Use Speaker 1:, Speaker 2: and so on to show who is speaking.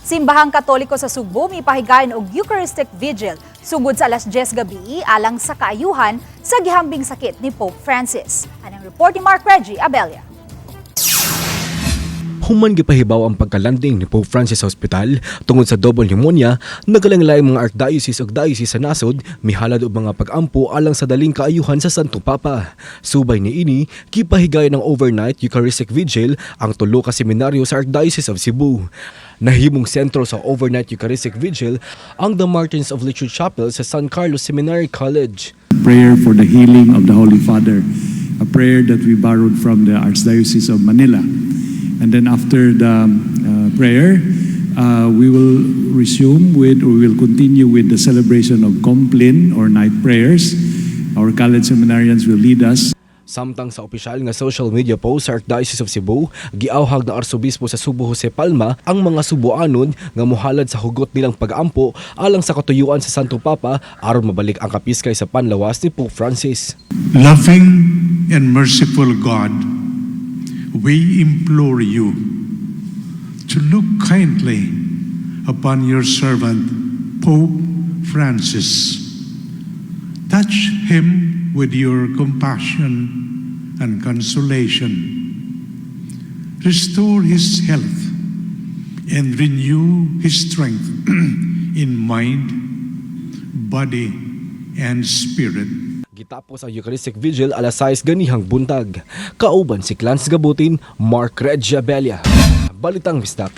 Speaker 1: Simbahang Katoliko sa Subo mipahigayon og Eucharistic Vigil sugod sa alas 10 gabi alang sa kaayohan sa gihambing sakit ni Pope Francis. Anang report ni Mark Reggie Abella.
Speaker 2: Human gipahibaw ang pagkalanding ni Pope Francis sa ospital tungod sa double pneumonia, nagalang-laing mga archdiocese ug diocese sa nasod mihalad og mga pag-ampo alang sa daling kaayuhan sa Santo Papa. Subay niini, gipahigayon ng overnight Eucharistic Vigil ang tulo ka seminaryo sa Archdiocese of Cebu. Nahimong sentro sa overnight Eucharistic Vigil ang The Martins of Lichud Chapel sa San Carlos Seminary College.
Speaker 3: Prayer for the healing of the Holy Father, a prayer that we borrowed from the Archdiocese of Manila. And then after the prayer, we will continue with the celebration of Complin or night prayers. Our college seminarians will lead us.
Speaker 2: Samtang sa opisyal nga social media post sa Archdiocese of Cebu, giawhag ng Arsobispo sa Subo Jose Palma ang mga Subuanon nga mohalad sa hugot nilang pag-ampo alang sa katuyuan sa Santo Papa aron mabalik ang kapiskay sa panlawas ni Pope Francis.
Speaker 4: Loving and merciful God, we implore you to look kindly upon your servant, Pope Francis. Touch him with your compassion and consolation. Restore his health and renew his strength in mind, body, and spirit.
Speaker 2: Gitapos ang Eucharistic Vigil alas 6 ganihang buntag. Kauban si Clans Gabutin, Mark Reggie Abella. Balitang Bisdak.